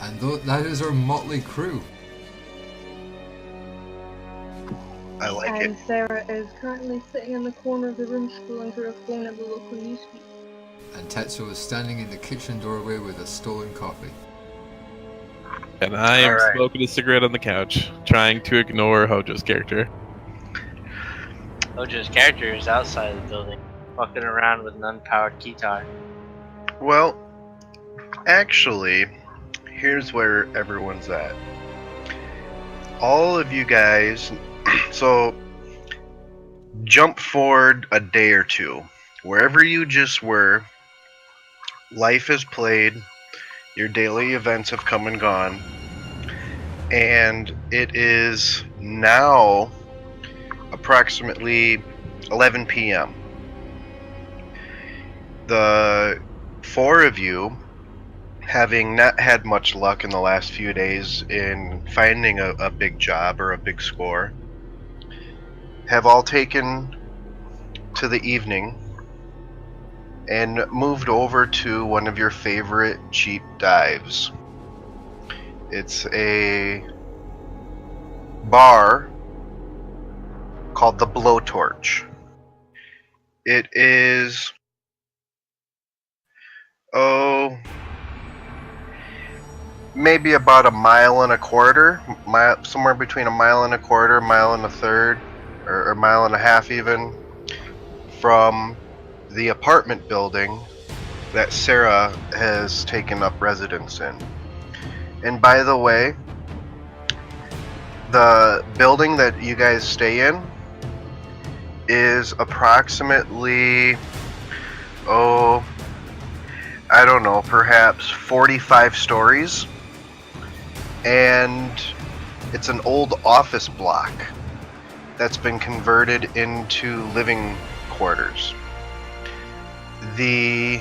And that is our motley crew. I like it. And Sarah is currently sitting in the corner of the room scrolling through her phone at the local newsfeed. And Tetsuo is standing in the kitchen doorway with a stolen coffee. And I am Alright. smoking a cigarette on the couch, trying to ignore Hojo's character. Hojo's character is outside of the building, fucking around with an unpowered guitar. Well, actually, here's where everyone's at. All of you guys, so jump forward a day or two. Wherever you just were, life has played, your daily events have come and gone, and it is now approximately 11 p.m. The four of you, having not had much luck in the last few days in finding a big job or a big score, have all taken to the evening and moved over to one of your favorite cheap dives. It's a bar called the Blowtorch. It is, maybe about a mile and a quarter, somewhere between a mile and a quarter, mile and a third, or a mile and a half even, from the apartment building that Sarah has taken up residence in. And by the way, the building that you guys stay in is approximately, I don't know, perhaps 45 stories. And it's an old office block that's been converted into living quarters. The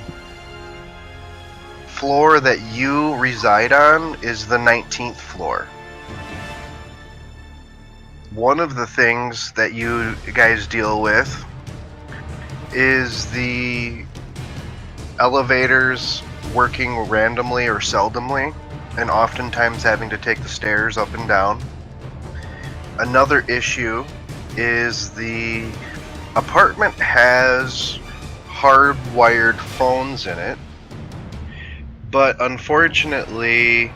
floor that you reside on is the 19th floor. One of the things that you guys deal with is the elevators working randomly or seldomly, and oftentimes having to take the stairs up and down. Another issue is the apartment has hardwired phones in it, but unfortunately,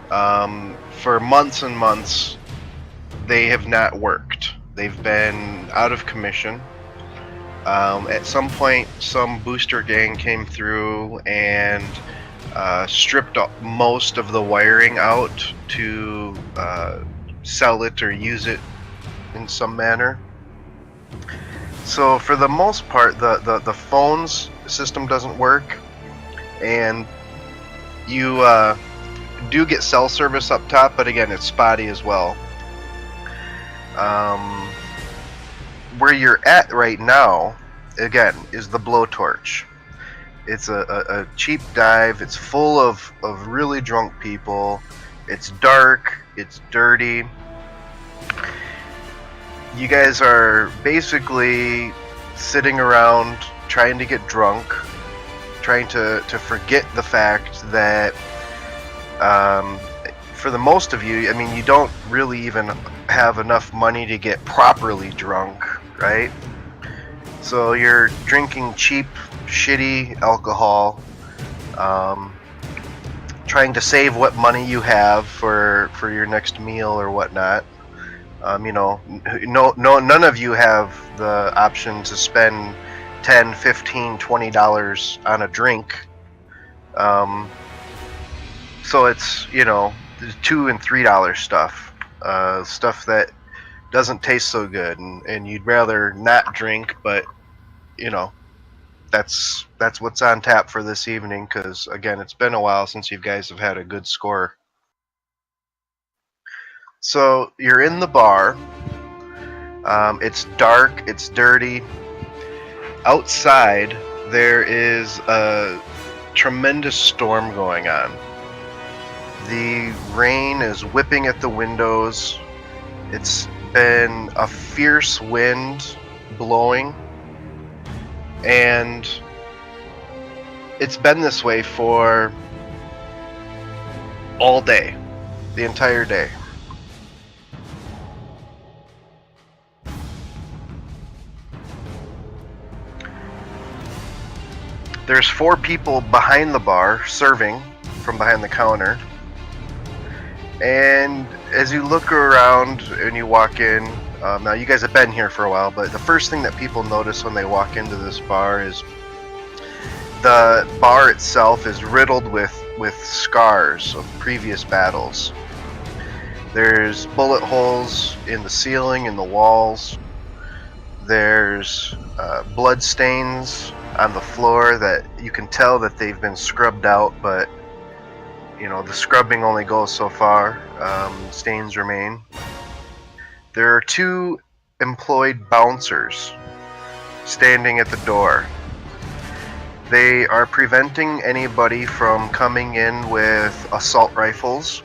for months and months, they have not worked. They've been out of commission. At some point, some booster gang came through and stripped most of the wiring out to sell it or use it in some manner. So for the most part, the phones system doesn't work, and you do get cell service up top, but again, it's spotty as well. Where you're at right now, again, is the Blowtorch. It's a cheap dive. It's full of really drunk people. It's dark. It's dirty. You guys are basically sitting around trying to get drunk, trying to forget the fact that for the most of you, I mean, you don't really even have enough money to get properly drunk, right? So you're drinking cheap, shitty alcohol, trying to save what money you have for your next meal or whatnot. None of you have the option to spend $10, $15, $20 on a drink. So it's, $2 and $3 stuff, stuff that doesn't taste so good, and you'd rather not drink, but that's what's on tap for this evening, because again, it's been a while since you guys have had a good score. So you're in the bar. It's dark, it's dirty. Outside there is a tremendous storm going on. The rain is whipping at the windows. It's been a fierce wind blowing, and it's been this way for all day, the entire day. There's 4 people behind the bar serving from behind the counter. And as you look around and you walk in, now you guys have been here for a while, but the first thing that people notice when they walk into this bar is the bar itself is riddled with scars of previous battles. There's bullet holes in the ceiling, in the walls. There's blood stains on the floor that you can tell that they've been scrubbed out, but you know, the scrubbing only goes so far. Stains remain. There are 2 employed bouncers standing at the door. They are preventing anybody from coming in with assault rifles.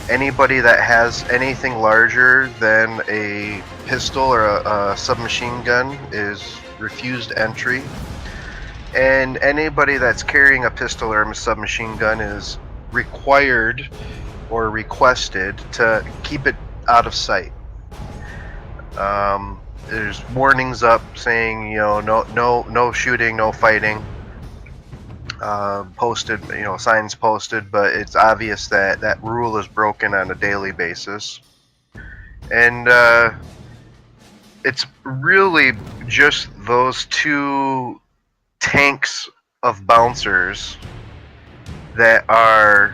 Anybody that has anything larger than a pistol or a submachine gun is refused entry. And anybody that's carrying a pistol or a submachine gun is required or requested to keep it out of sight. There's warnings up saying, you know, no shooting, no fighting. Posted, you know, signs posted, but it's obvious that that rule is broken on a daily basis. And it's really just those 2 tanks of bouncers that are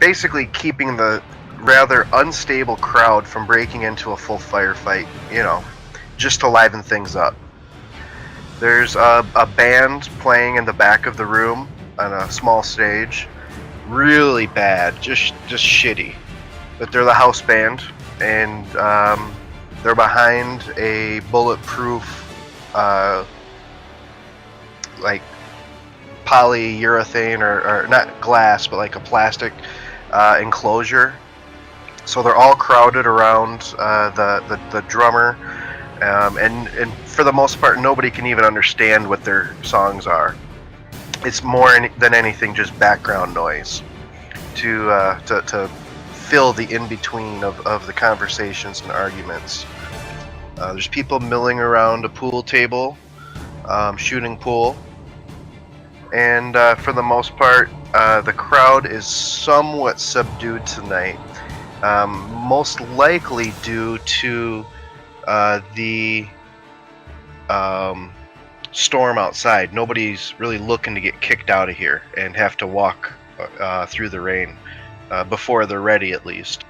basically keeping the rather unstable crowd from breaking into a full firefight, you know, just to liven things up. There's a band playing in the back of the room on a small stage. Really bad, just shitty. But they're the house band, and they're behind a bulletproof like polyurethane or not glass, but like a plastic enclosure. So they're all crowded around the drummer, and for the most part, nobody can even understand what their songs are. It's more than anything just background noise to fill the in-between of the conversations and arguments. There's people milling around a pool table, shooting pool. And for the most part, the crowd is somewhat subdued tonight. Most likely due to the storm outside. Nobody's really looking to get kicked out of here and have to walk through the rain before they're ready, at least.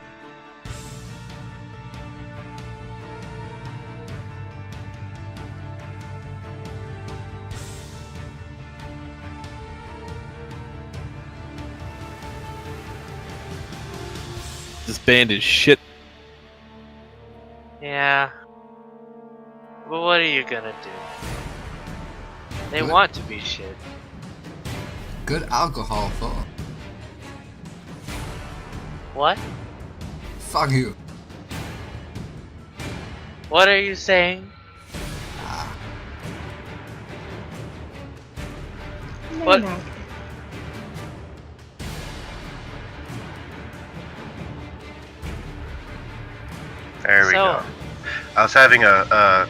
This band is shit. Yeah. But what are you gonna do? They Good. want to be shit. Good alcohol, though. What? Fuck you. What are you saying? What? There we go. I was having a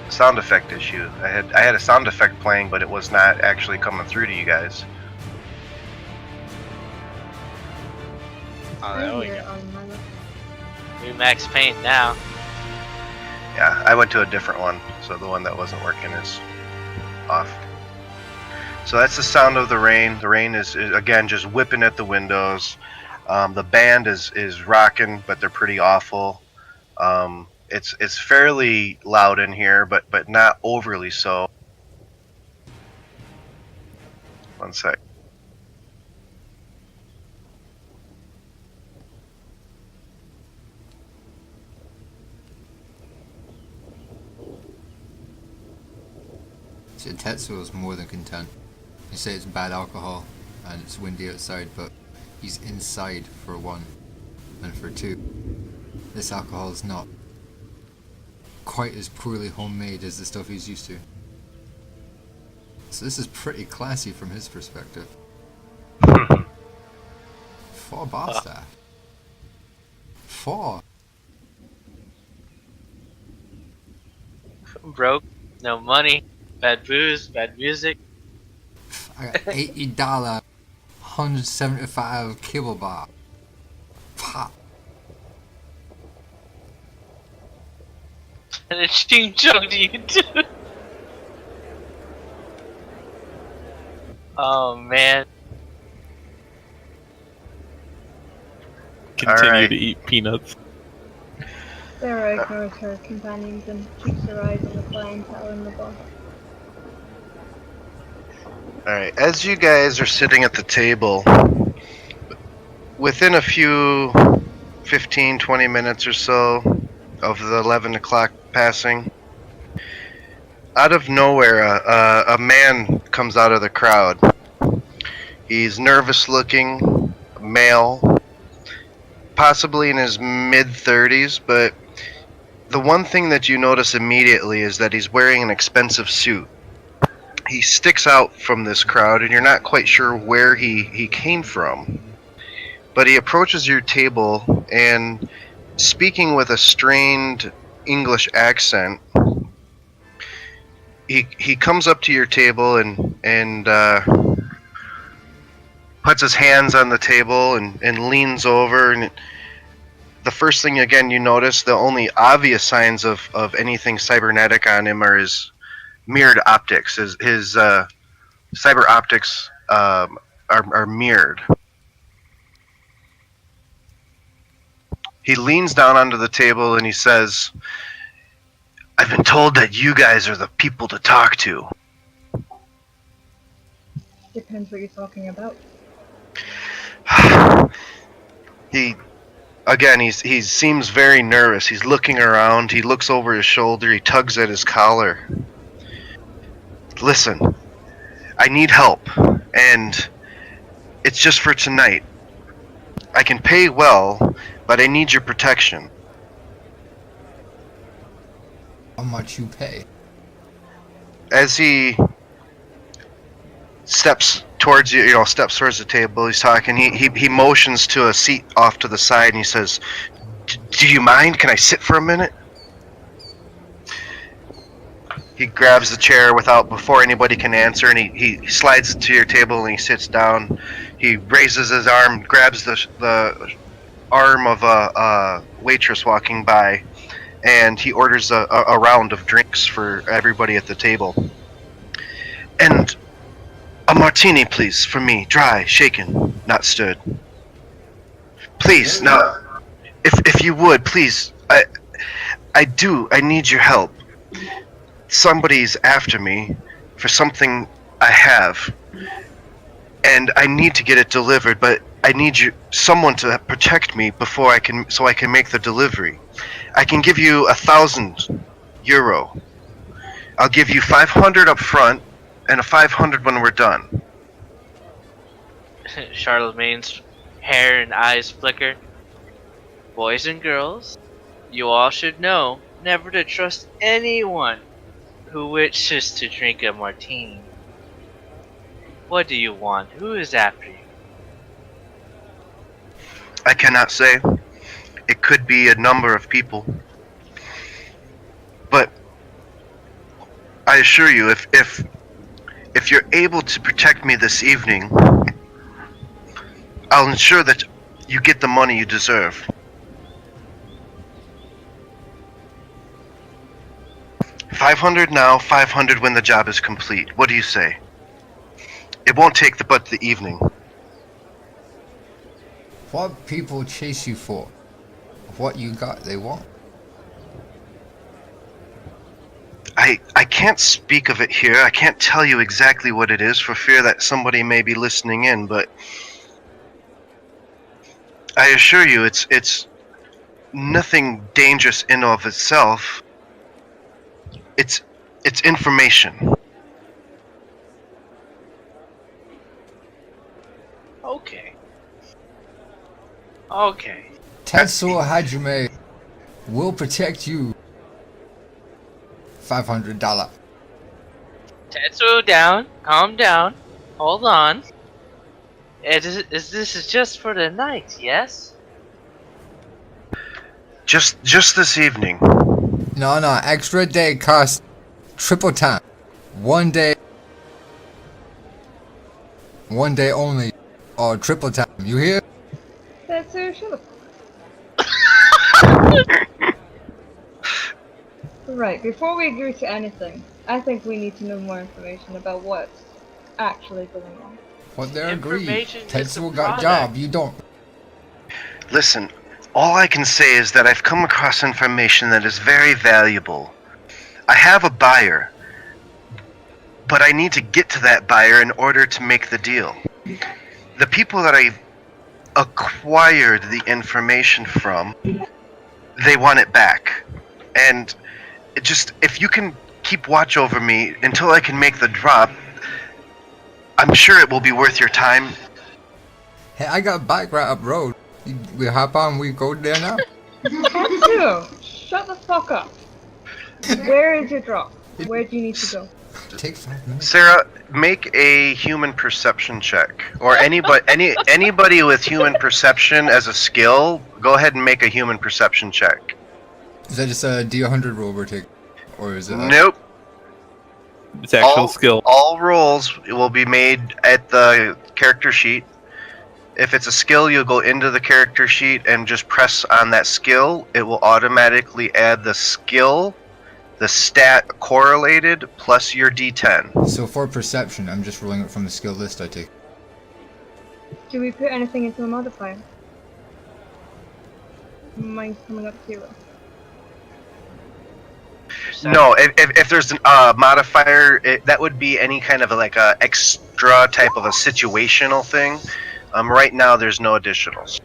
sound effect issue. I had a sound effect playing, but it was not actually coming through to you guys. Oh, there we go. We Max Payne now. Yeah, I went to a different one, so the one that wasn't working is off. So that's the sound of the rain. The rain is again just whipping at the windows. The band is rocking, but they're pretty awful. It's fairly loud in here, but not overly so. One sec. So Tetsuo is more than content. You say it's bad alcohol and it's windy outside, but he's inside for one, and for two, this alcohol is not quite as poorly homemade as the stuff he's used to. So this is pretty classy from his perspective. 4 bar staff. 4. Broke, no money, bad booze, bad music. I got $80, 175 cable bar. Pop. And a ching chong to you too. Oh man. Continue Alright. to eat peanuts. Sarah ignores her companions and keeps her eyes on the clientele in the bar. Alright, as you guys are sitting at the table, within a few 15, 20 minutes or so of the 11 o'clock passing, out of nowhere, a man comes out of the crowd. He's nervous looking, male, possibly in his mid-30s, but the one thing that you notice immediately is that he's wearing an expensive suit. He sticks out from this crowd, and you're not quite sure where he came from. But he approaches your table, and speaking with a strained English accent, he comes up to your table and puts his hands on the table and leans over. And the first thing, again, you notice, the only obvious signs of anything cybernetic on him are his mirrored optics. His cyber optics are mirrored. He leans down onto the table and he says, "I've been told that you guys are the people to talk to." Depends what you're talking about. He seems very nervous. He's looking around. He looks over his shoulder. He tugs at his collar. "Listen, I need help, and it's just for tonight. I can pay well, but I need your protection." How much you pay? As he steps towards you, steps towards the table, he's talking. He motions to a seat off to the side, and he says, "Do you mind? Can I sit for a minute?" He grabs the chair before anybody can answer, and he slides to your table and he sits down. He raises his arm, grabs the arm of a waitress walking by, and he orders a round of drinks for everybody at the table. "And a martini, please, for me, dry, shaken, not stirred. Please, now, if you would, please, I need your help. Somebody's after me for something I have, and I need to get it delivered, but I need someone to protect me so I can make the delivery. I can give you €1,000. I'll give you 500 up front and a 500 when we're done." Charlemagne's hair and eyes flicker. Boys and girls, you all should know never to trust anyone who wishes to drink a martini. What do you want? Who is after you? "I cannot say. It could be a number of people. But I assure you, if you're able to protect me this evening, I'll ensure that you get the money you deserve." "500 now, 500 when the job is complete. What do you say? It won't take but the evening." What people chase you for? What you got they want. I can't speak of it here. I can't tell you exactly what it is for fear that somebody may be listening in, but I assure you it's nothing dangerous in of itself. It's information. Okay. Tetsuo Hajime will protect you. $500. Tetsuo down. Calm down. Hold on. This is just for the night, yes? Just this evening. No, extra day costs triple time. 1 day only, or triple time. You hear? That's shut up. Right, before we agree to anything, I think we need to know more information about what's actually going on. What they're agreed. Information is Tetsuo the got product. job, you don't. Listen, all I can say is that I've come across information that is very valuable. I have a buyer, but I need to get to that buyer in order to make the deal. The people that I acquired the information from, they want it back. And if you can keep watch over me until I can make the drop, I'm sure it will be worth your time. Hey, I got a bike right up road. We hop on, we go there now. Tetsuo, shut the fuck up. Where is your drop? Where do you need to go? Take 5 minutes. Sarah, make a human perception check. Or anybody with human perception as a skill, go ahead and make a human perception check. Is that just a D100 roll we're taking? Or is it Nope. It's actual skill. All rolls will be made at the character sheet. If it's a skill, you'll go into the character sheet and just press on that skill. It will automatically add the skill, the stat correlated, plus your D10. So for perception, I'm just rolling it from the skill list I take. Do we put anything into a modifier? Mine's coming up 0. No, if there's a modifier, that would be any kind of like a extra type of a situational thing. Right now, there's no additionals.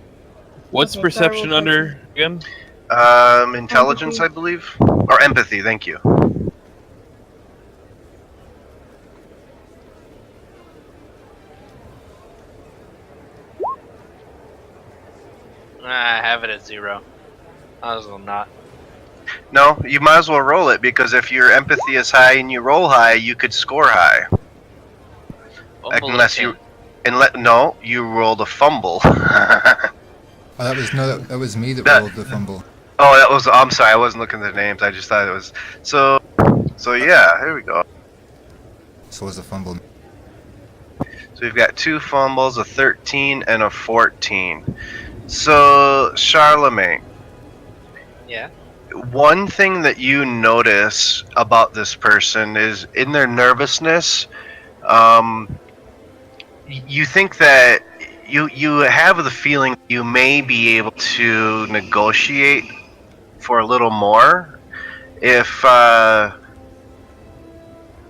What's Okay, perception so I will under again? Intelligence, Empathy. I believe, or empathy. Thank you. I have it at 0. I was not. No, you might as well roll it because if your empathy is high and you roll high, you could score high. Unless you rolled a fumble. Oh, that was me that rolled the fumble. Oh, I'm sorry, I wasn't looking at the names. I just thought it was so yeah. Here we go. So was the fumble. So we've got 2 fumbles, a 13 and a 14. So Charlemagne, Yeah. one thing that you notice about this person is in their nervousness. You think that you have the feeling you may be able to negotiate for a little more if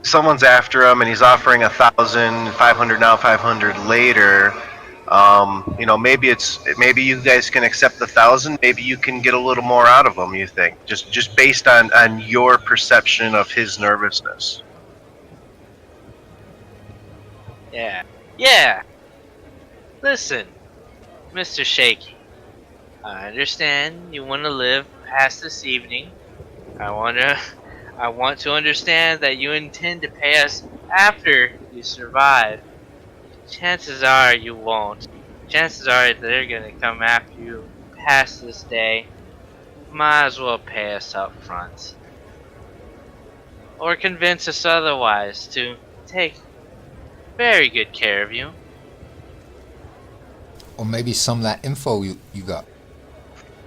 someone's after him and he's offering 1,000, 500 now, 500 later. Maybe you guys can accept the 1,000. Maybe you can get a little more out of him. You think just based on your perception of his nervousness. Yeah. Yeah. Listen, Mr. Shaky. I understand you want to live past this evening. I want to understand that you intend to pay us after you survive. Chances are you won't. Chances are they're gonna come after you past this day. Might as well pay us up front. Or convince us otherwise to take very good care of you. Or maybe some of that info you got.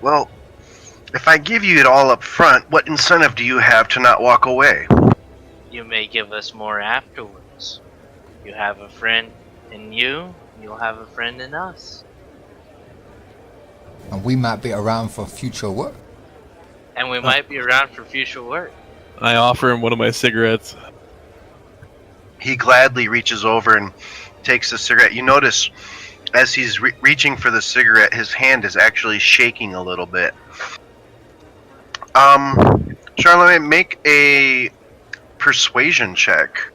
Well, if I give you it all up front, what incentive do you have to not walk away? You may give us more afterwards. You have a friend in you, you'll have a friend in us. And we might be around for future work. And we might be around for future work. I offer him one of my cigarettes. He gladly reaches over and takes the cigarette. You notice as he's reaching for the cigarette, his hand is actually shaking a little bit. Charlemagne, make a persuasion check.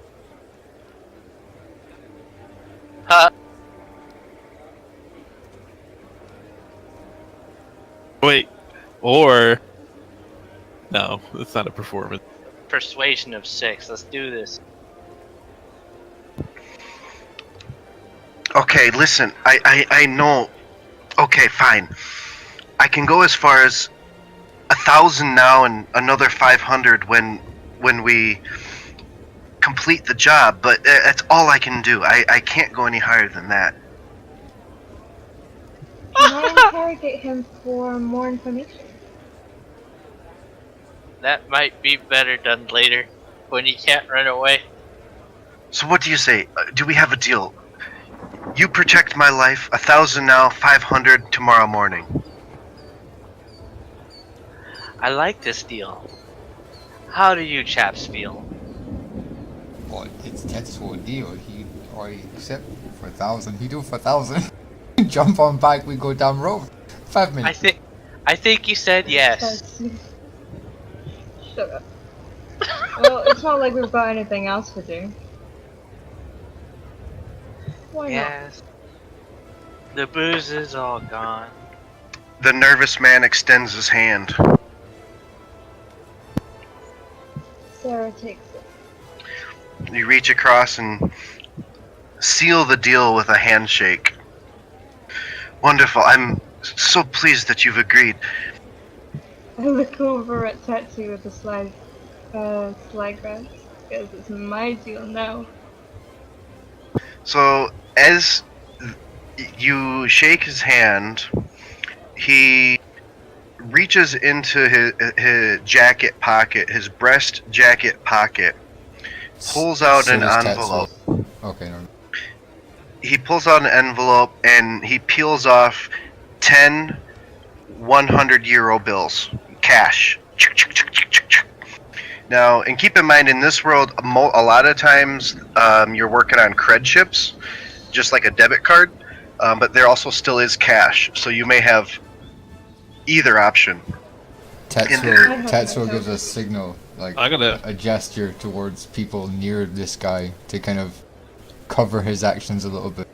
Wait, or no, that's not a performance. Persuasion of 6. Let's do this. Okay, listen. I know. Okay, fine. I can go as far as 1,000 now and another 500 when we complete the job. But that's all I can do. I can't go any higher than that. Can I interrogate him for more information? That might be better done later, when you can't run away. So what do you say? Do we have a deal? You protect my life. 1,000 now, 500 tomorrow morning. I like this deal. How do you chaps feel? Well, it's Tetsuo deal. He already accept for 1,000. He do for 1,000. Jump on bike, we go down road. 5 minutes. I think you said yes. Shut up. Well, it's not like we've got anything else to do. Why not? Yes. The booze is all gone. The nervous man extends his hand. Sarah takes it. You reach across and seal the deal with a handshake. Wonderful. I'm so pleased that you've agreed. I look over at Tetsu with a slight glance, because it's my deal now. So, as you shake his hand, he reaches into his jacket pocket, his breast jacket pocket, pulls out So an does envelope. Tetsuo. Okay, no. He pulls out an envelope and he peels off 10 100-euro bills, cash. Now, and keep in mind, in this world, a lot of times you're working on cred chips, just like a debit card, but there also still is cash, so you may have either option. Tetsuo gives a signal, like I'm gonna- a gesture towards people near this guy to kind of cover his actions a little bit.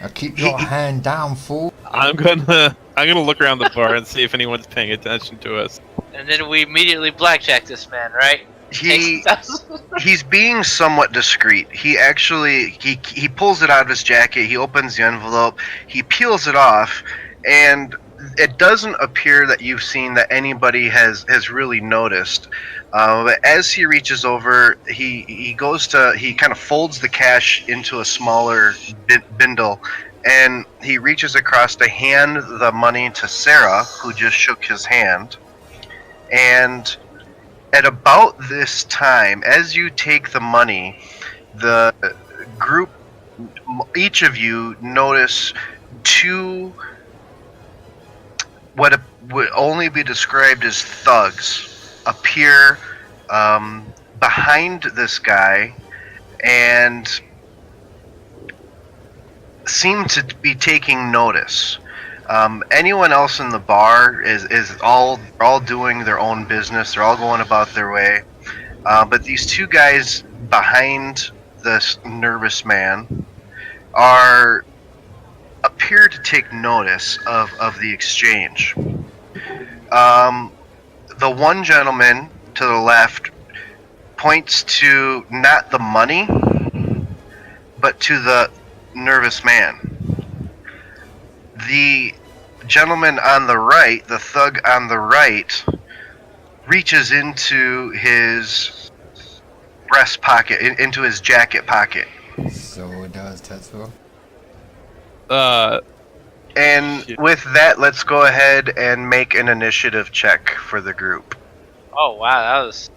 Now keep your hand down, fool. I'm gonna look around the bar and see if anyone's paying attention to us. And then we immediately blackjack this man, right? He's being somewhat discreet. He actually he pulls it out of his jacket. He opens the envelope. He peels it off, and it doesn't appear that you've seen that anybody has really noticed. But as he reaches over, he kind of folds the cash into a smaller bindle, and he reaches across to hand the money to Sarah, who just shook his hand. And at about this time, as you take the money, the group, each of you notice two what would only be described as thugs appear behind this guy and seem to be taking notice. Anyone else in the bar is all doing their own business. They're all going about their way. But these two guys behind this nervous man appear to take notice of the exchange. The one gentleman to the left points to not the money, but to the nervous man. The gentleman on the right, the thug on the right, reaches into his breast pocket, into his jacket pocket. So does Tetsuo. And Shit. with that, let's go ahead and make an initiative check for the group. Oh wow, that was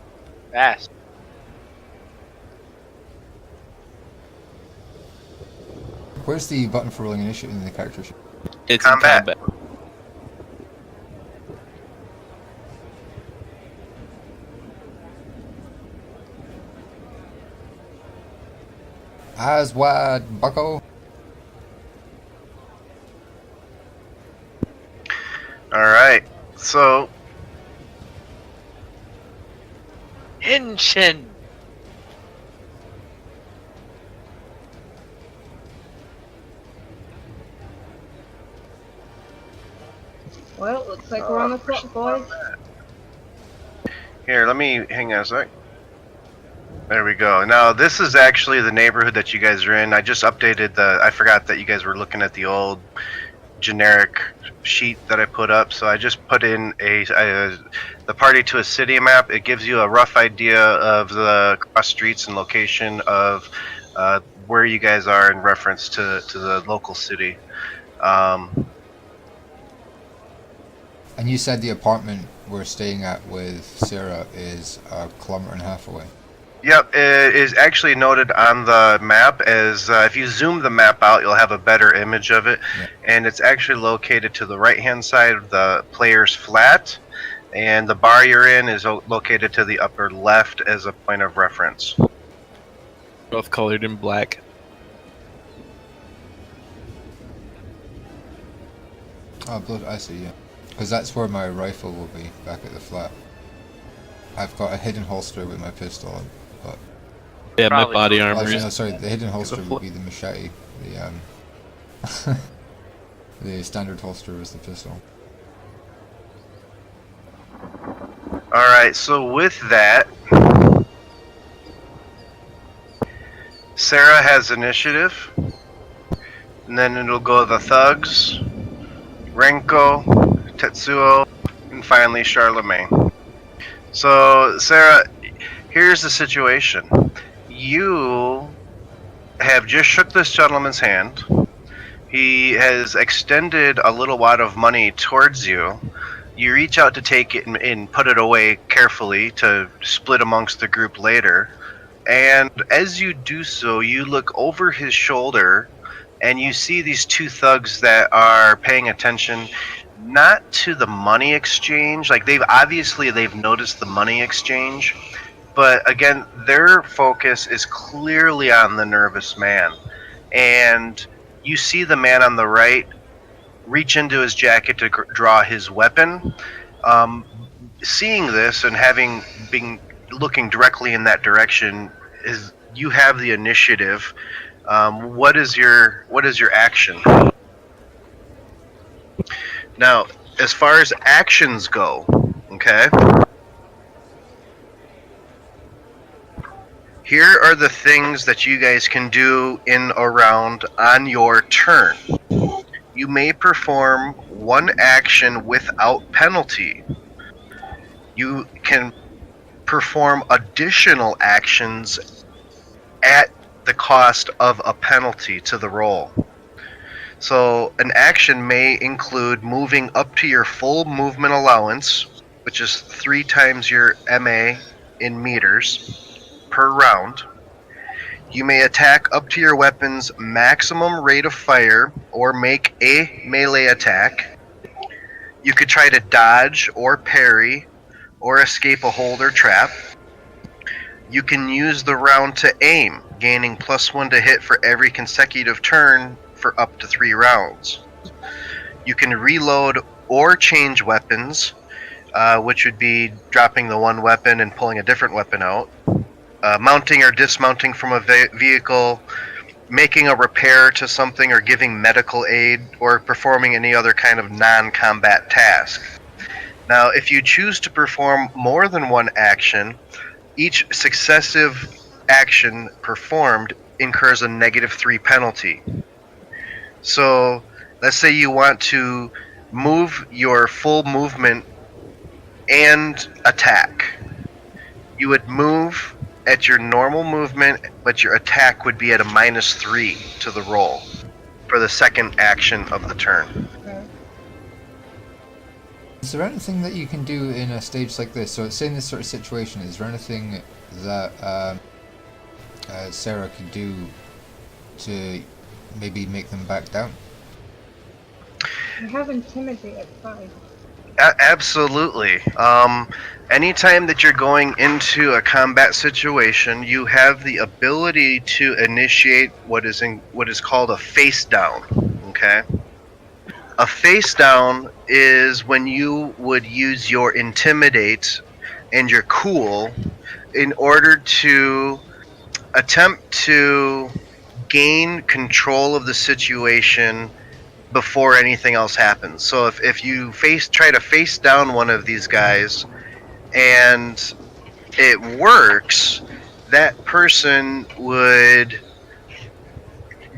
fast. Where's the button for rolling initiative in the character sheet? It's Combat. in combat. Eyes wide, bucko. Alright, so Henshin. Well, looks like we're on the clock, boys. here, let me hang on a sec. There we go. Now, this is actually the neighborhood that you guys are in. I just updated I forgot that you guys were looking at the old generic sheet that I put up, so I just put in the party to a city map. It gives you a rough idea of the cross streets and location of where you guys are in reference to the local city. And you said the apartment we're staying at with Sarah is 1.5 kilometers away. Yep, it is actually noted on the map as if you zoom the map out, you'll have a better image of it. Yeah. And it's actually located to the right-hand side of the player's flat, and the bar you're in is located to the upper left as a point of reference. Both colored in black. Oh, I see, yeah. Because that's where my rifle will be, back at the flat. I've got a hidden holster with my pistol on, but... Yeah, Probably my body not. armor Actually, is... no, sorry, the hidden holster would be the machete. The, the standard holster is the pistol. Alright, so with that, Sarah has initiative, and then it'll go the thugs, Renko, Tetsuo, and finally Charlemagne. So, Sarah, here's the situation. You have just shook this gentleman's hand. He has extended a little wad of money towards you. You reach out to take it and put it away carefully to split amongst the group later. And as you do so, you look over his shoulder and you see these two thugs that are paying attention not to the money exchange. Like they've noticed the money exchange, but again, their focus is clearly on the nervous man. And you see the man on the right reach into his jacket to draw his weapon. Seeing this and been looking directly in that direction, is you have the initiative. What is your action? Now, as far as actions go, okay? Here are the things that you guys can do in a round on your turn. You may perform one action without penalty. You can perform additional actions at the cost of a penalty to the roll. So an action may include moving up to your full movement allowance, which is 3 times your MA in meters per round. You may attack up to your weapon's maximum rate of fire or make a melee attack. You could try to dodge or parry or escape a hold or trap. You can use the round to aim, gaining +1 to hit for every consecutive turn for up to 3 rounds. You can reload or change weapons, which would be dropping the one weapon and pulling a different weapon out. Mounting or dismounting from a vehicle, making a repair to something or giving medical aid, or performing any other kind of non-combat task. Now, if you choose to perform more than one action, each successive action performed incurs a -3 penalty. So, let's say you want to move your full movement and attack. You would move at your normal movement, but your attack would be at a -3 to the roll for the second action of the turn. Okay. Is there anything that you can do in a stage like this? So, say in this sort of situation, is there anything that Sarah could do to maybe make them back down? I have Intimidate at 5. Absolutely. Anytime that you're going into a combat situation, you have the ability to initiate what is called a face down. Okay. A face down is when you would use your Intimidate and your Cool in order to attempt to gain control of the situation before anything else happens. So if you try to face down one of these guys and it works, that person would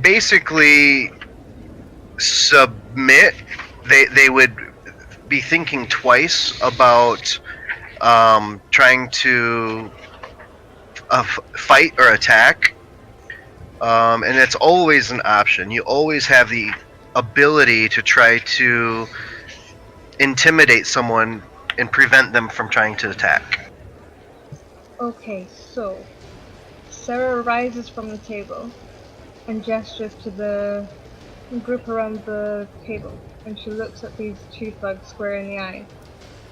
basically submit. They would be thinking twice about trying to fight or attack, and it's always an option. You always have the ability to try to intimidate someone and prevent them from trying to attack. Okay, so Sarah rises from the table and gestures to the group around the table, and she looks at these two thugs square in the eye,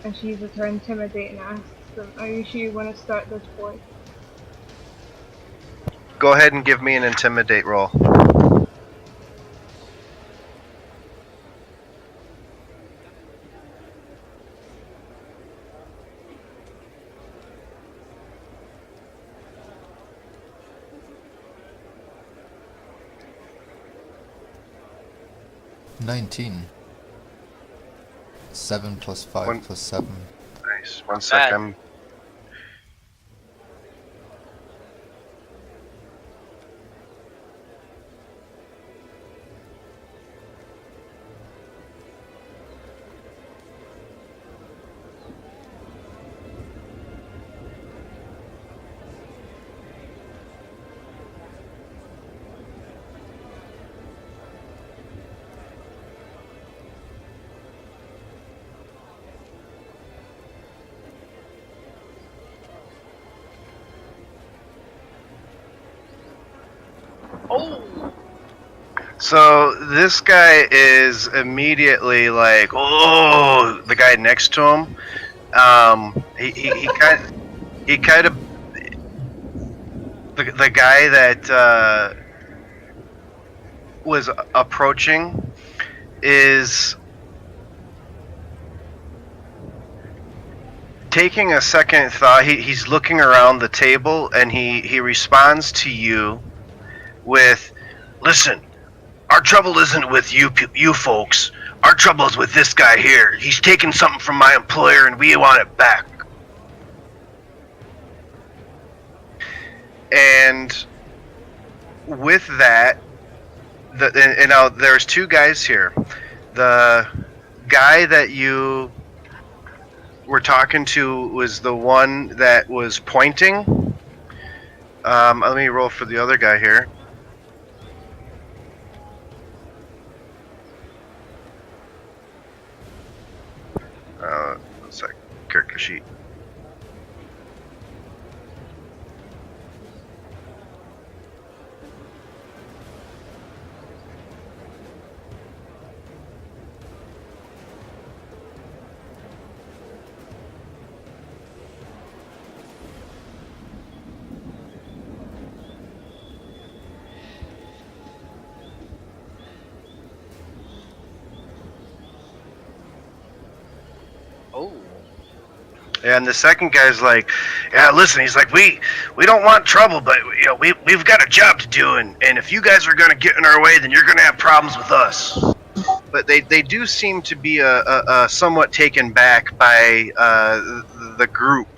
and she uses her intimidate and asks them, "Are you sure you want to start this, boy?" Go ahead and give me an intimidate roll. $19. 7 plus 5 One- plus 7. Nice. One sec. Bad. I'm Oh! So this guy is immediately like, oh, the guy next to him. He kind of the guy that was approaching is taking a second thought. He's looking around the table and he responds to you with, "Listen. Our trouble isn't with you folks. Our trouble is with this guy here. He's taken something from my employer and we want it back." And with that, now there's two guys here. The guy that you were talking to was the one that was pointing. Let me roll for the other guy here. One sec. Character sheet. Oh. And the second guy's like, "Yeah, listen." He's like, "We don't want trouble, but we've got a job to do, and if you guys are gonna get in our way, then you're gonna have problems with us." But they do seem to be a somewhat taken back by the group.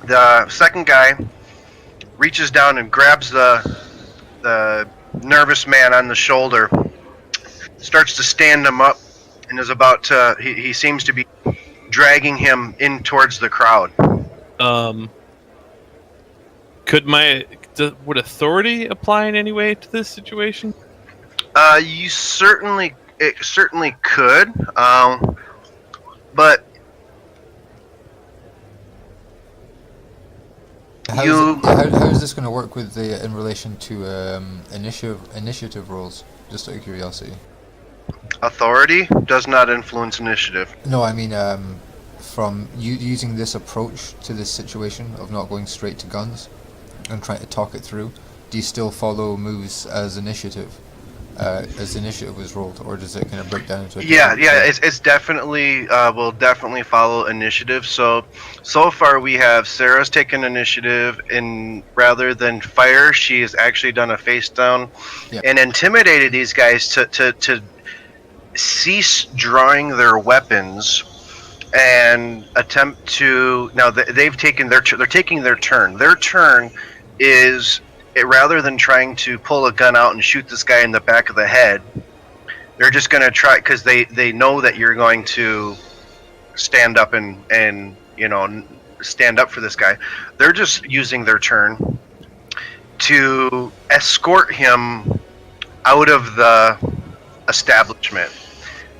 The second guy reaches down and grabs the nervous man on the shoulder, starts to stand him up, and is about to. He seems to be dragging him in towards the crowd. Would authority apply in any way to this situation? It certainly could, but How is this going to work with the in relation to initiative rolls? Just out of curiosity. authority does not influence initiative. No, I mean from you using this approach to this situation of not going straight to guns and trying to talk it through. Do you still follow moves as initiative was rolled, or does it kind of break down into a Yeah, different- it's definitely will definitely follow initiative. So far we have Sarah's taken initiative, and rather than fire, she has actually done a face down Yeah. and intimidated these guys to cease drawing their weapons and attempt to. Now they've taken they're taking their turn. Their turn is rather than trying to pull a gun out and shoot this guy in the back of the head, they're just going to try because they know that you're going to stand up and stand up for this guy. They're just using their turn to escort him out of the establishment.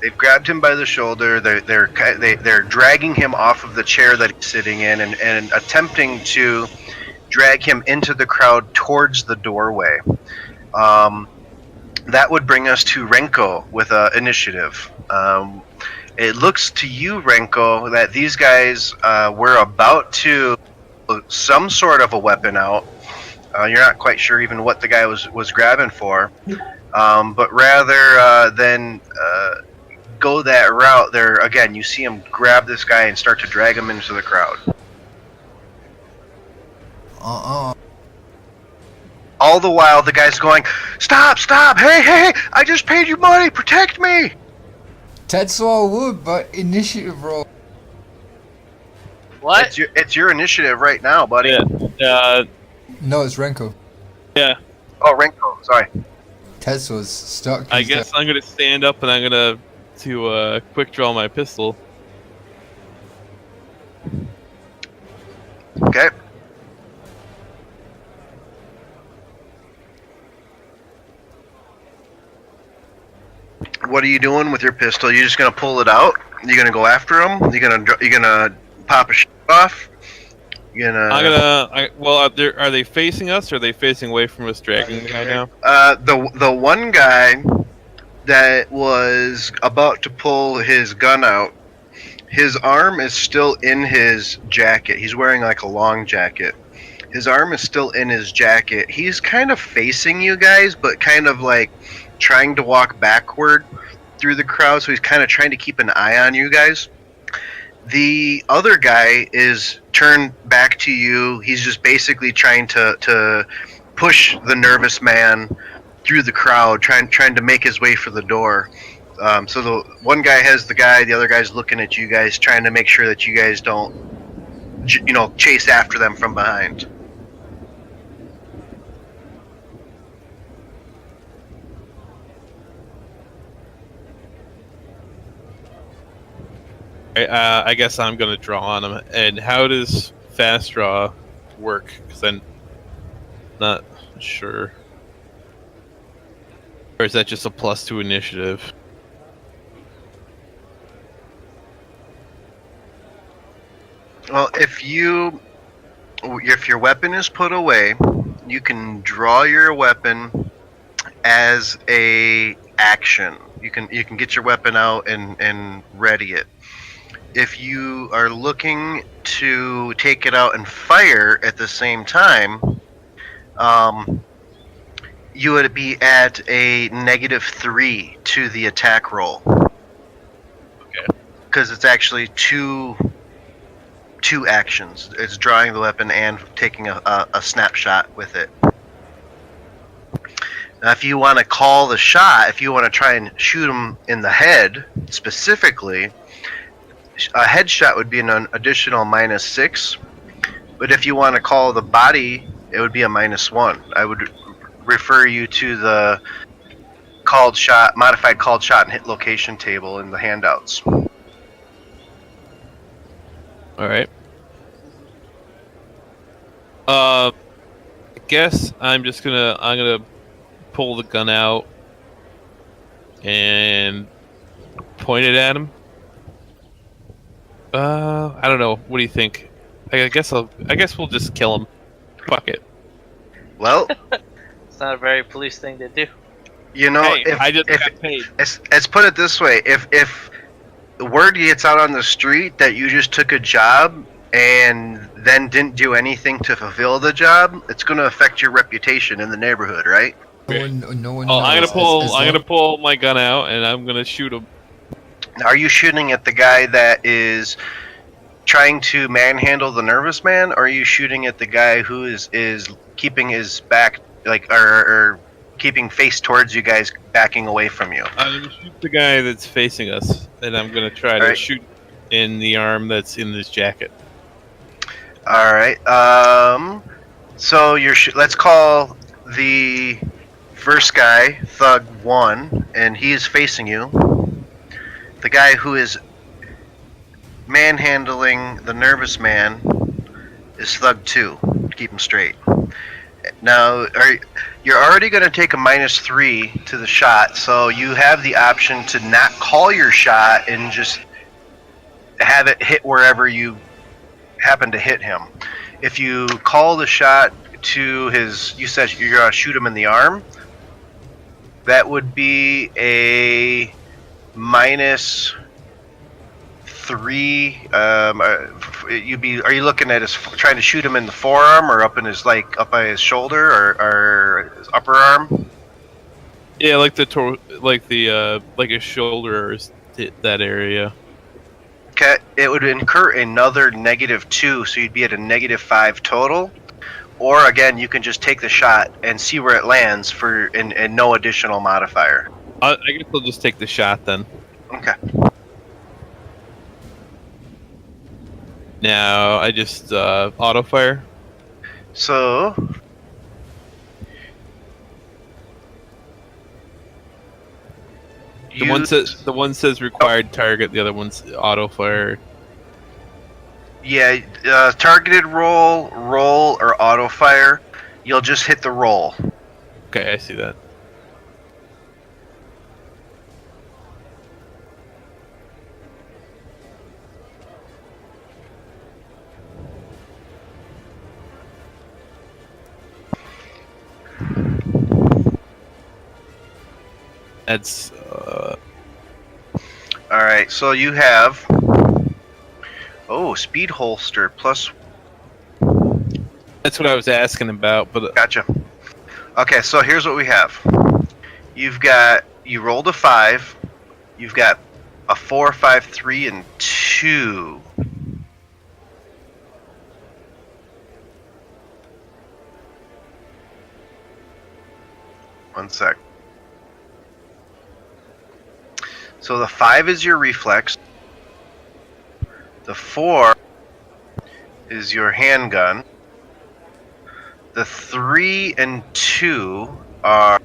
They've grabbed him by the shoulder. They're dragging him off of the chair that he's sitting in and attempting to drag him into the crowd towards the doorway. That would bring us to Renko with initiative. It looks to you, Renko, that these guys were about to pull some sort of a weapon out. You're not quite sure even what the guy was grabbing for. But rather than go that route, there again, you see him grab this guy and start to drag him into the crowd. All the while, the guy's going, "Stop! Stop! Hey! I just paid you money! Protect me!" Tetsuo would, but initiative roll. What? It's your initiative right now, buddy. Yeah. No, it's Renko. Yeah. Oh, Renko, sorry. Tetsuo's stuck. I guess I'm gonna stand up and I'm gonna quick draw my pistol. Okay. What are you doing with your pistol? You just gonna pull it out? You gonna go after him? You gonna pop a shot off? Are they facing us or are they facing away from us, dragging the guy down? The one guy that was about to pull his gun out, his arm is still in his jacket. He's wearing like a long jacket. His arm is still in his jacket. He's kind of facing you guys, but kind of like trying to walk backward through the crowd, so he's kind of trying to keep an eye on you guys. The other guy is turned back to you. He's just basically trying to push the nervous man through the crowd, trying to make his way for the door. So the one guy has the guy, the other guy's looking at you guys, trying to make sure that you guys don't, chase after them from behind. I guess I'm gonna draw on him. And how does fast draw work? Because I'm not sure. Or is that just a +2 initiative? Well, if your weapon is put away, you can draw your weapon as a action. You can get your weapon out and ready it. If you are looking to take it out and fire at the same time, you would be at a -3 to the attack roll. Okay. Because it's actually two actions. It's drawing the weapon and taking a snapshot with it. Now, if you want to call the shot, if you want to try and shoot him in the head specifically, a headshot would be an additional -6. But if you want to call the body, it would be a -1. I would refer you to the modified called shot and hit location table in the handouts. All right. I guess I'm gonna pull the gun out and point it at him. I don't know. What do you think? I guess we'll just kill him. Fuck it. Well, It's not a very police thing to do. Hey, I just got paid. Let's put it this way: if the word gets out on the street that you just took a job and then didn't do anything to fulfill the job, it's going to affect your reputation in the neighborhood, right? No one Oh, I'm knows. gonna pull my gun out and I'm gonna shoot him. Are you shooting at the guy that is trying to manhandle the nervous man, or are you shooting at the guy who is keeping his back, like, or keeping face towards you guys, backing away from you. I'm gonna shoot the guy that's facing us, and I'm gonna try to Alright. shoot in the arm that's in this jacket. All right. So let's call the first guy Thug 1, and he is facing you. The guy who is manhandling the nervous man is Thug 2. Keep him straight. Now, you're already going to take a -3 to the shot, so you have the option to not call your shot and just have it hit wherever you happen to hit him. If you call the shot to you said you're going to shoot him in the arm, that would be a -3. Are you looking at trying to shoot him in the forearm or up by his shoulder or his upper arm? Yeah, like his shoulder or that area. Okay, it would incur another -2, so you'd be at a -5 total. Or again, you can just take the shot and see where it lands and no additional modifier. I guess I'll just take the shot then. Okay. Now I just auto fire. So The one says required target. The other one's auto fire. yeah, targeted roll, or auto fire. You'll just hit the roll. Okay, I see that. That's All right, so you have speed holster plus. that's what I was asking about, but Gotcha. Okay, so here's what we have. You rolled a 5. You've got a 4, 5, 3, and 2. One sec. So the 5 is your reflex. The 4 is your handgun. The 3 and 2 are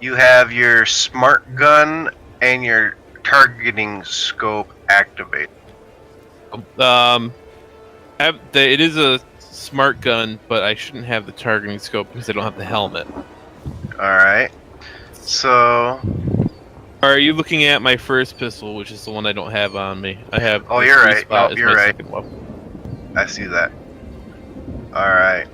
you have your smart gun and your targeting scope activated. it is a smart gun, but I shouldn't have the targeting scope because I don't have the helmet. Alright. So Are you looking at my first pistol, which is the one I don't have on me? I have. Oh, the you're free right. spot Oh, as you're my right. second weapon. I see that. Alright.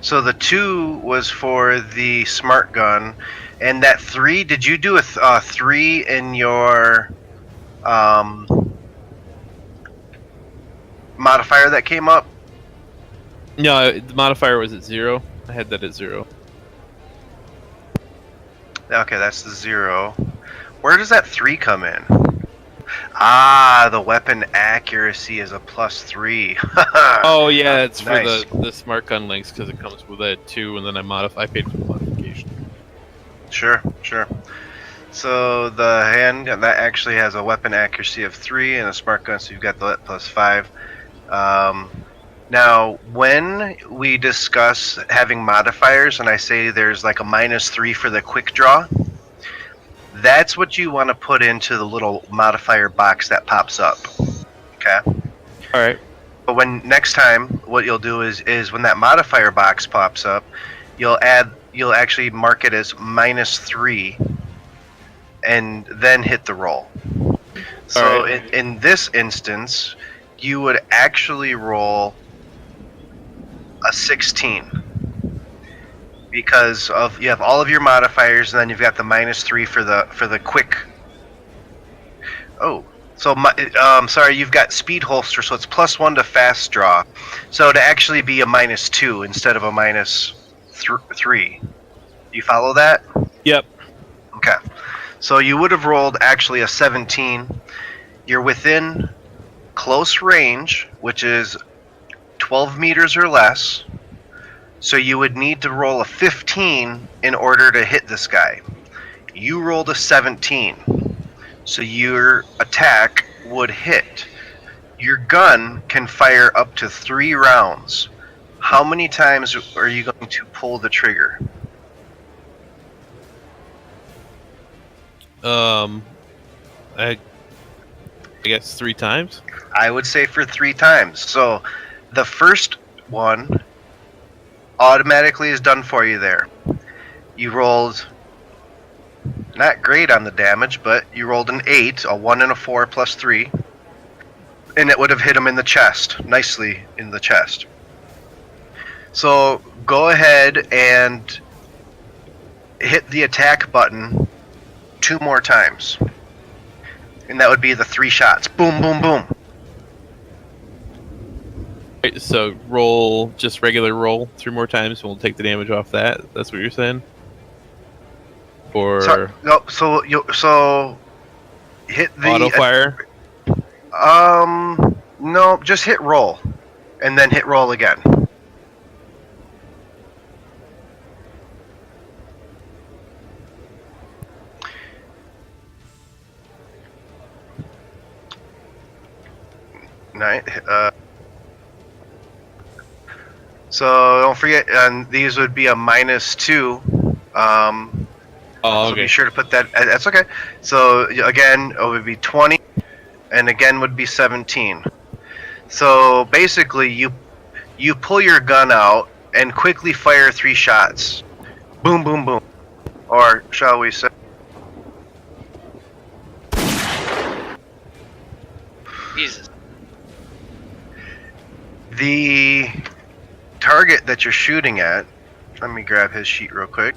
So the 2 was for the smart gun, and that 3, did you do a 3 in your modifier that came up? No, the modifier was at 0. I had that at 0. Okay, that's the 0. Where does that 3 come in? Ah, the weapon accuracy is a +3. Oh yeah, it's Nice. for the smart gun links because it comes with a 2, and then I paid for the modification. Sure. So the handgun that actually has a weapon accuracy of 3 and a smart gun, so you've got the +5. Now, when we discuss having modifiers, and I say there's like a -3 for the quick draw, that's what you want to put into the little modifier box that pops up. Okay. All right. But next time, what you'll do is when that modifier box pops up, you'll actually mark it as -3, and then hit the roll. So Alright. in this instance, you would actually roll a 16 because you have all of your modifiers, and then you've got the -3 for the quick. Oh. So, sorry, you've got speed holster, so it's +1 to fast draw. So to actually be a -2 instead of a -3. Do you follow that? Yep. Okay. So you would have rolled actually a 17. You're within close range, which is 12 meters or less. So you would need to roll a 15 in order to hit this guy. You rolled a 17. So your attack would hit. Your gun can fire up to 3 rounds. How many times are you going to pull the trigger? I guess 3 times. I would say for 3 times. So the first one automatically is done for you there. You rolled not great on the damage, but you rolled an 8, a 1 and a 4 plus 3. And it would have hit him in the chest, nicely in the chest. So go ahead and hit the attack button 2 more times. And that would be the 3 shots. Boom, boom, boom. Right, so roll, just regular roll 3 more times, and we'll take the damage off that. That's what you're saying? Or so hit the auto fire? No, just hit roll, and then hit roll again. So don't forget, and these would be a -2. Oh, So okay. be sure to put that. That's okay. So again, it would be 20, and again would be 17. So basically, you pull your gun out and quickly fire 3 shots. Boom, boom, boom. Or shall we say? Jesus. The target that you're shooting at. Let me grab his sheet real quick.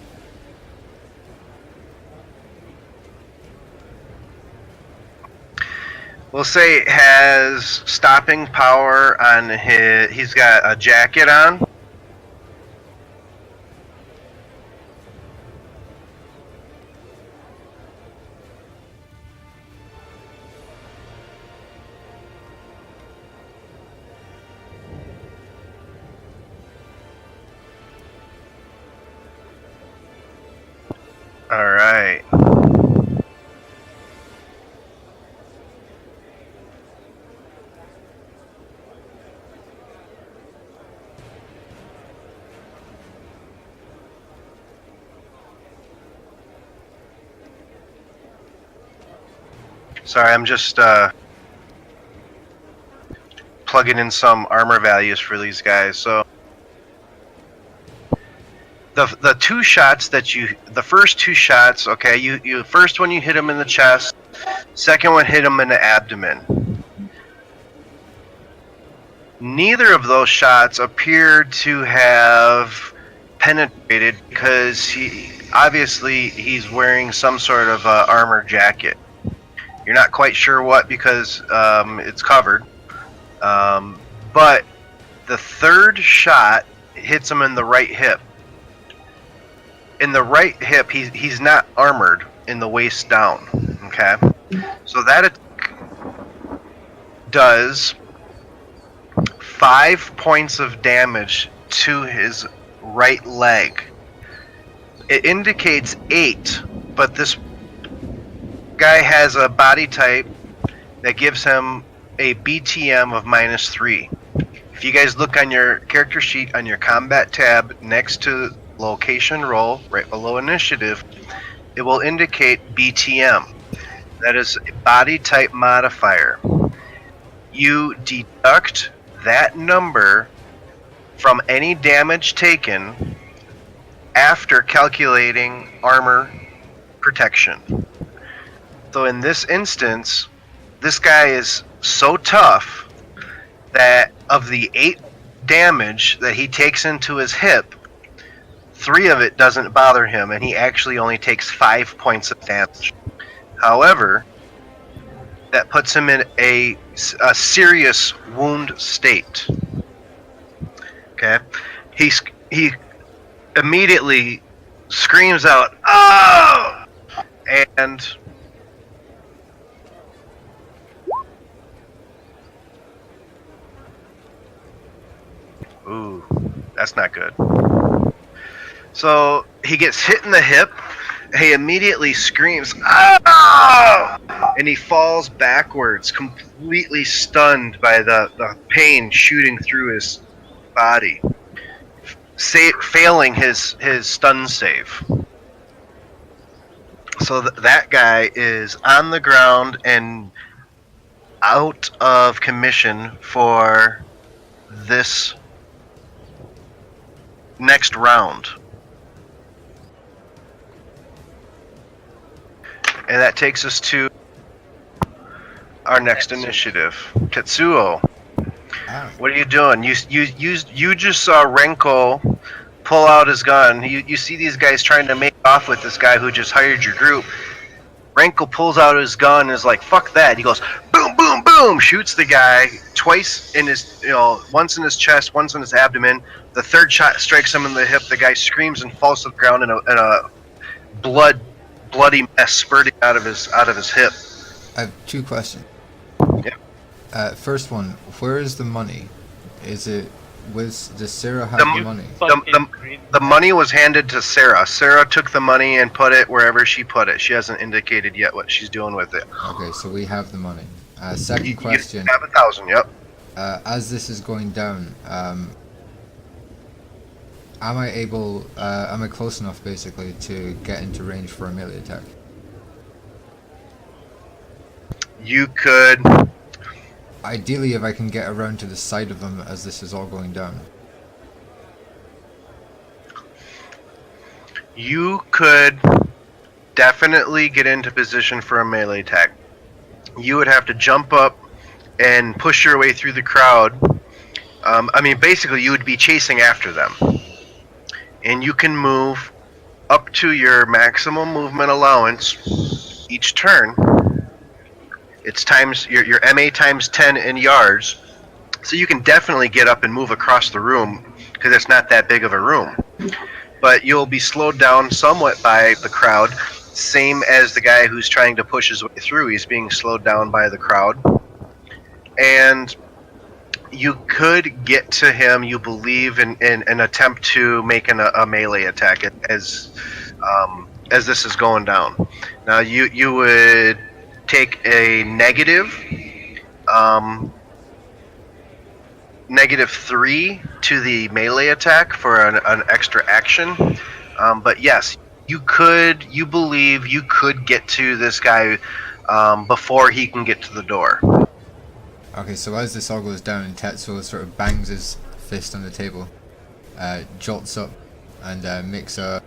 We'll say it has stopping power on his. He's got a jacket on. All right. Sorry, I'm just plugging in some armor values for these guys. So the 2 shots that the first 2 shots, okay, you first one you hit him in the chest, second one hit him in the abdomen. Neither of those shots appeared to have penetrated because he's wearing some sort of armor jacket. You're not quite sure what because it's covered. But the third shot hits him in the right hip. In the right hip, he's not armored in the waist down. Okay? So that does 5 points of damage to his right leg. It indicates 8, but this guy has a body type that gives him a BTM of -3. If you guys look on your character sheet on your combat tab next to location roll, right below initiative, it will indicate BTM. That is a body type modifier. You deduct that number from any damage taken after calculating armor protection. So in this instance, this guy is so tough that of the 8 damage that he takes into his hip, 3 of it doesn't bother him, and he actually only takes 5 points of damage. However, that puts him in a serious wound state. Okay, he immediately screams out, "Oh!" and Ooh, that's not good. So he gets hit in the hip. He immediately screams, "Ah!" And he falls backwards, completely stunned by the pain shooting through his body, failing his stun save. So that guy is on the ground and out of commission for this next round. And that takes us to our next initiative. Tetsuo, what are you doing? You just saw Renko pull out his gun. You see these guys trying to make off with this guy who just hired your group. Renko pulls out his gun and is like, "Fuck that!" He goes, "Boom, boom, boom!" Shoots the guy twice in his, once in his chest, once in his abdomen. The third shot strikes him in the hip. The guy screams and falls to the ground in a bloody mess spurting out of his hip. I have 2 questions. Yeah. First one, where is the money? Does Sarah have the money? The money was handed to Sarah. Sarah took the money and put it wherever she put it. She hasn't indicated yet what she's doing with it. Okay, so we have the money. Second question. You have 1,000. Yep. As this is going down, am I close enough basically to get into range for a melee attack? You could. Ideally, if I can get around to the side of them as this is all going down. You could definitely get into position for a melee attack. You would have to jump up and push your way through the crowd. Basically, you would be chasing after them. And you can move up to your maximum movement allowance each turn. It's times your MA times 10 in yards. So you can definitely get up and move across the room because it's not that big of a room. But you'll be slowed down somewhat by the crowd, same as the guy who's trying to push his way through. He's being slowed down by the crowd. And you could get to him, you believe, in an attempt to make a melee attack as this is going down. Now you would take a -3 to the melee attack for an extra action. But yes, you believe you could get to this guy before he can get to the door. Okay, so as this all goes down, Tetsuo sort of bangs his fist on the table, jolts up, and makes a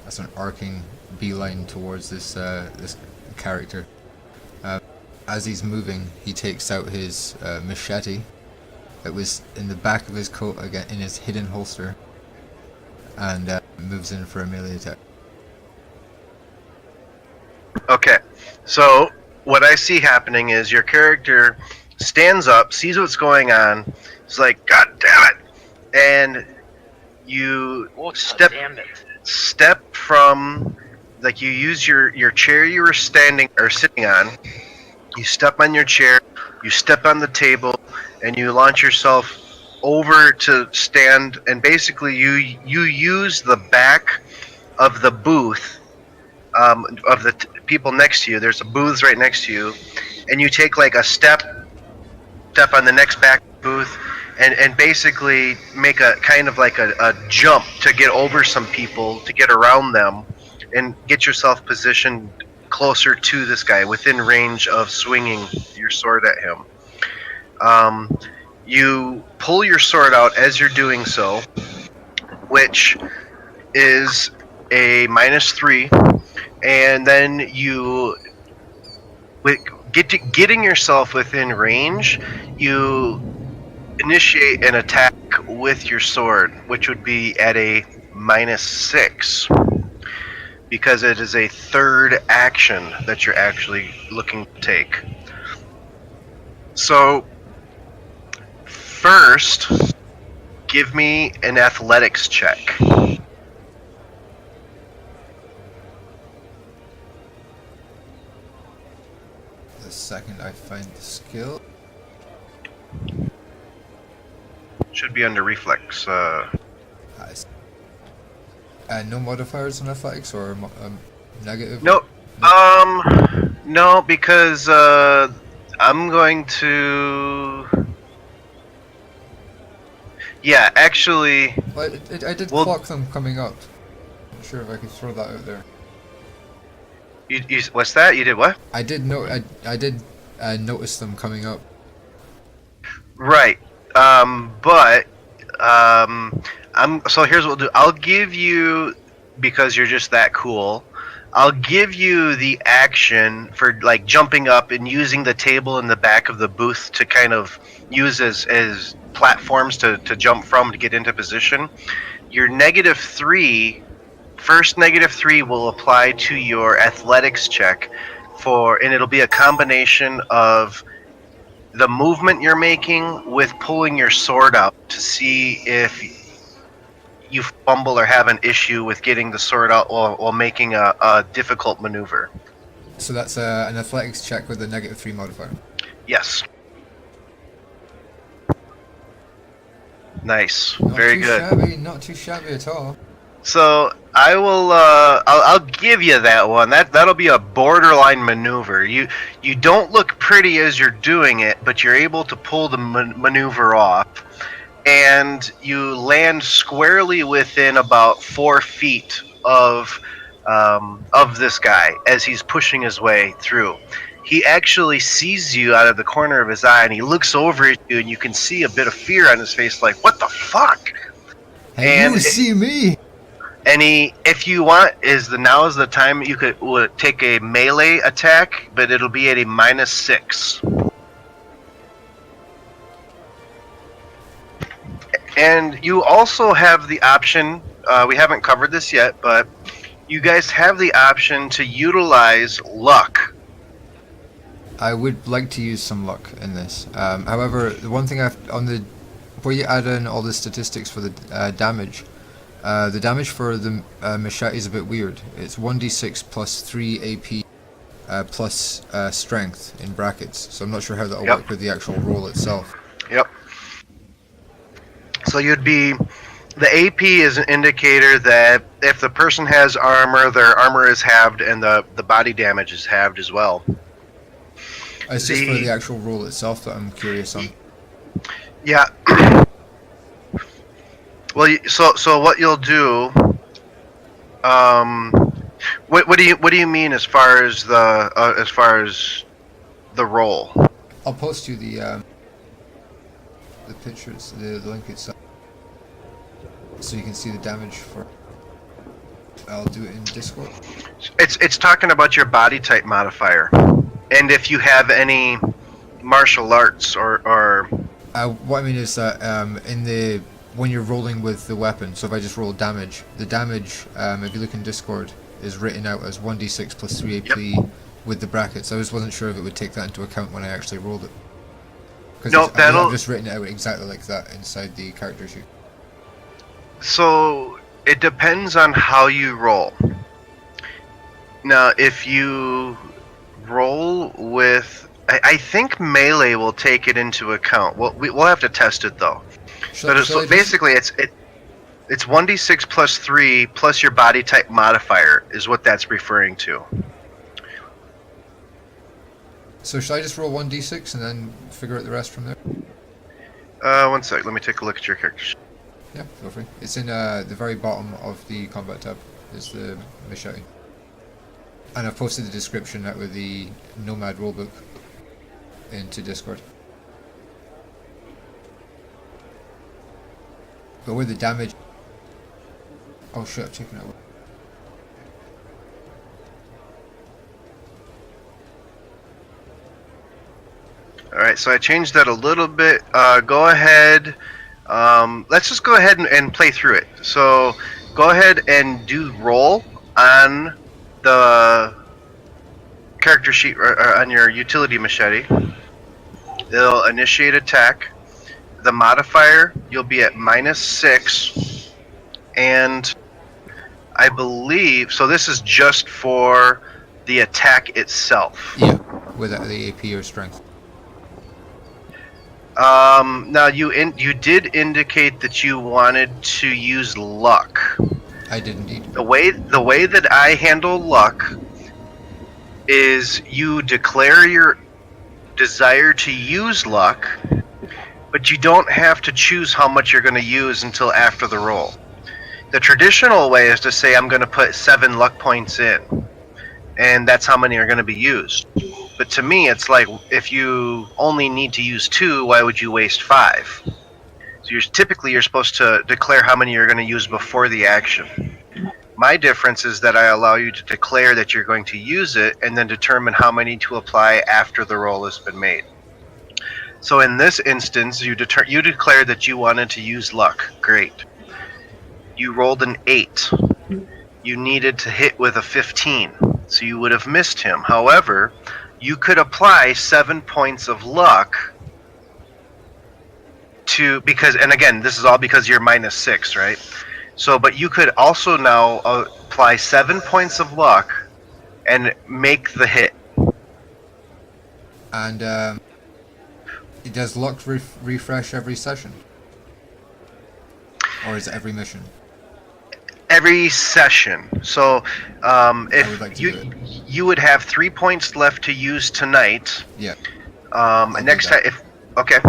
sort of arcing beeline towards this character. As he's moving, he takes out his machete that was in the back of his coat, again in his hidden holster, and moves in for a melee attack. Okay, so what I see happening is your character stands up, sees what's going on, is like, "God damn it!" And you step from, like, you use your chair you were standing or sitting on. You step on your chair, you step on the table, and you launch yourself over to stand. And basically, you use the back of the booth of the people next to you. There's a booths right next to you, and you take like a step on the next back booth, and basically make a kind of like a jump to get over some people, to get around them, and get yourself positioned closer to this guy, within range of swinging your sword at him. You pull your sword out as you're doing so, which is a -3, and then you, getting yourself within range, you initiate an attack with your sword, which would be at a -6, because it is a third action that you're actually looking to take. So, first, give me an athletics check. The second I find the skill. Should be under reflex. No modifiers on athletics or negative? No. No, because I'm going to. Yeah, actually. Well, I did clock them coming up. Not sure if I could throw that out there. You what's that? You did what? I did notice them coming up. Right. So here's what we'll do. I'll give you, because you're just that cool, I'll give you the action for like jumping up and using the table in the back of the booth to kind of use as platforms to jump from to get into position. Your first -3 will apply to your athletics check and it'll be a combination of the movement you're making with pulling your sword out to see if you fumble or have an issue with getting the sword out while making a difficult maneuver. So that's an athletics check with a -3 modifier. Yes. Nice. Very good. Not too shabby at all. So I will. I'll give you that one. That'll be a borderline maneuver. You don't look pretty as you're doing it, but you're able to pull the maneuver off, and you land squarely within about 4 feet of this guy as he's pushing his way through. He actually sees you out of the corner of his eye, and he looks over at you, and you can see a bit of fear on his face, like, "What the fuck?" Hey, you see me? And if you want, now is the time you could take a melee attack, but it'll be at a -6. And you also have the option, we haven't covered this yet, but you guys have the option to utilize luck. I would like to use some luck in this. However, the one thing where you add in all the statistics for the damage, the damage for the machete is a bit weird. It's 1d6 plus 3 AP plus strength in brackets. So I'm not sure how that'll work with the actual roll itself. Yep. So the AP is an indicator that if the person has armor, their armor is halved and the body damage is halved as well. It's just for the actual roll itself that I'm curious on. Yeah. Well, so what you'll do? What do you mean as far as the roll? I'll post you the pictures, the link itself, so you can see the damage for. I'll do it in Discord. It's talking about your body type modifier, and if you have any martial arts or. What I mean is that when you're rolling with the weapon, so if I just roll damage, the damage, if you look in Discord, is written out as 1d6 plus 3 AP with the brackets. I just wasn't sure if it would take that into account when I actually rolled it. Because I've just written it out exactly like that inside the character sheet. So it depends on how you roll. Now, if you roll with, I think melee will take it into account. We'll have to test it though. Basically, it's 1d6 plus 3 plus your body type modifier is what that's referring to. So should I just roll 1d6 and then figure out the rest from there? 1 sec. Let me take a look at your character sheet. Yeah, feel free. It's in the very bottom of the combat tab. Is the machete. And I've posted the description out with the Nomad rulebook into Discord. But with the damage... Oh shit, I've taken it away. Alright, so I changed that a little bit. Go ahead. Let's just go ahead and play through it. So go ahead and do roll on the character sheet or on your utility machete. It'll initiate attack. The modifier, you'll be at -6, and I believe so. This is just for the attack itself. Yeah, without the AP or strength. Now you did indicate that you wanted to use luck. I did indeed. The way that I handle luck is you declare your desire to use luck, but you don't have to choose how much you're going to use until after the roll. The traditional way is to say I'm going to put 7 luck points in, and that's how many are going to be used. But to me, it's like if you only need to use 2, why would you waste 5? So you're supposed to declare how many you're going to use before the action. My difference is that I allow you to declare that you're going to use it and then determine how many to apply after the roll has been made. So in this instance, you declared that you wanted to use luck. Great. You rolled an 8. You needed to hit with a 15, so you would have missed him. However, you could apply 7 points of luck and again, this is all because you're -6, right? So, but you could also now apply 7 points of luck and make the hit. And does luck refresh every session? Or is it every mission? Every session. So, if like you would have 3 points left to use tonight. Yeah. And next time, okay.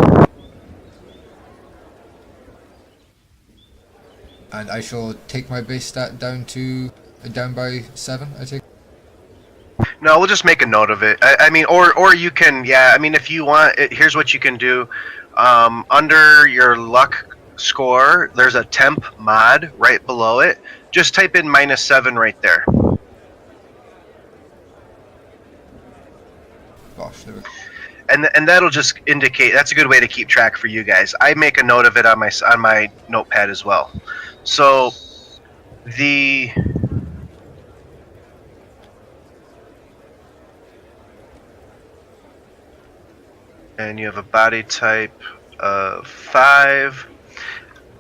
And I shall take my base stat down by 7, I take. No, we'll just make a note of it. I mean, or you can, yeah. I mean, if you want, here's what you can do. Under your luck score, there's a temp mod right below it. Just type in -7 right there. Gosh, there we go. And that'll just indicate. That's a good way to keep track for you guys. I make a note of it on my notepad as well. So and you have a body type of 5,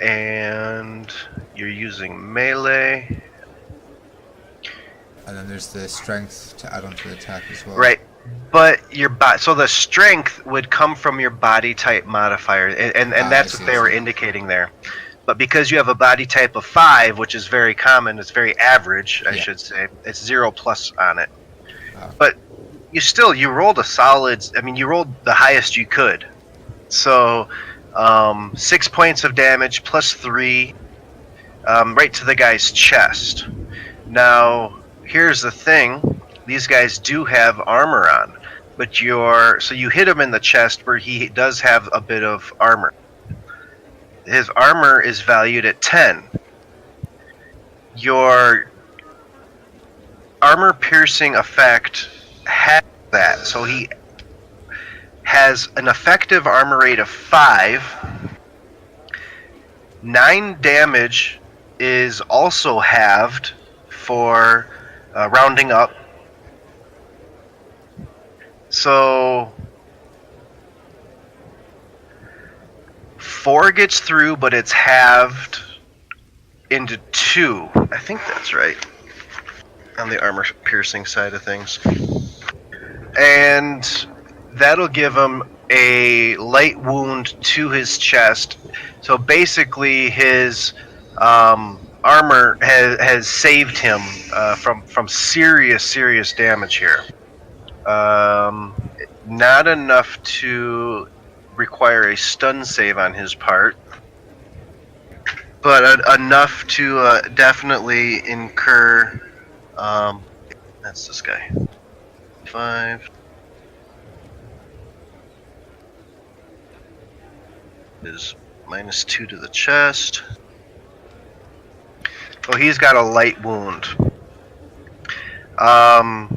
and you're using melee. And then there's the strength to add on to the attack as well. Right. But so the strength would come from your body type modifier, and that's what they were indicating there. But because you have a body type of 5, which is very common, it's very average, I should say. It's 0+ on it. But you rolled a solid. I mean, you rolled the highest you could. So 6 points of damage plus 3, right to the guy's chest. Now, here's the thing. These guys do have armor on, but you hit him in the chest where he does have a bit of armor. His armor is valued at 10. Your armor piercing effect has that, so he has an effective armor rate of 5. 9 damage is also halved for rounding up. So 4 gets through, but it's halved into 2. I think that's right on the armor piercing side of things. And that'll give him a light wound to his chest. So basically his armor has saved him from serious damage here. Not enough to require a stun save on his part, but enough to definitely incur. That's this guy. 5 is -2 to the chest. Oh, he's got a light wound. For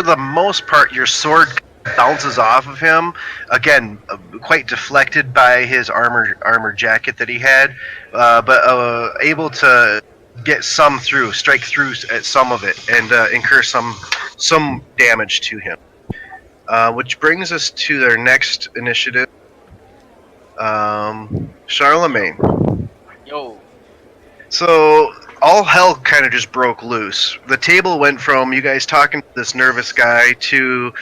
the most part, your sword bounces off of him. Again, quite deflected by his armor jacket that he had, but able to get some through, strike through at some of it, and incur some damage to him. Which brings us to their next initiative. Charlemagne. Yo. So all hell kind of just broke loose. The table went from you guys talking to this nervous guy to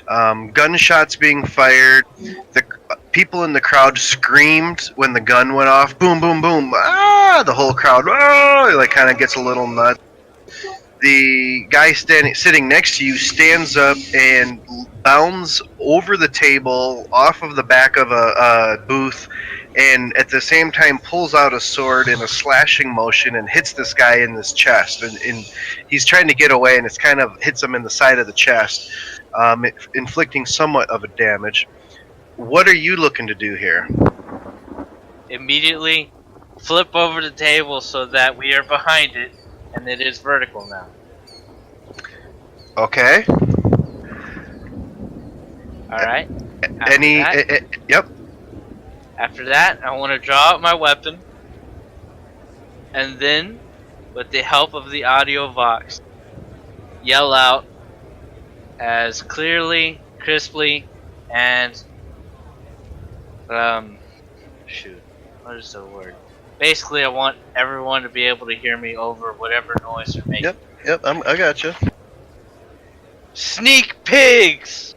Gunshots being fired. The people in the crowd screamed when the gun went off. Boom, boom, boom. Ah! The whole crowd, ah! Like, kind of gets a little nuts. The guy sitting next to you stands up and bounds over the table off of the back of a booth, and at the same time pulls out a sword in a slashing motion and hits this guy in his chest. And he's trying to get away, and it's kind of hits him in the side of the chest, inflicting somewhat of a damage. What are you looking to do here? Immediately flip over the table so that we are behind it, and it is vertical now. Okay. Alright? Yep. After that, I want to draw out my weapon, and then, with the help of the audio vox, yell out as clearly, crisply, and shoot, what is the word? Basically, I want everyone to be able to hear me over whatever noise they're making. Yep, I gotcha. Sneak pigs!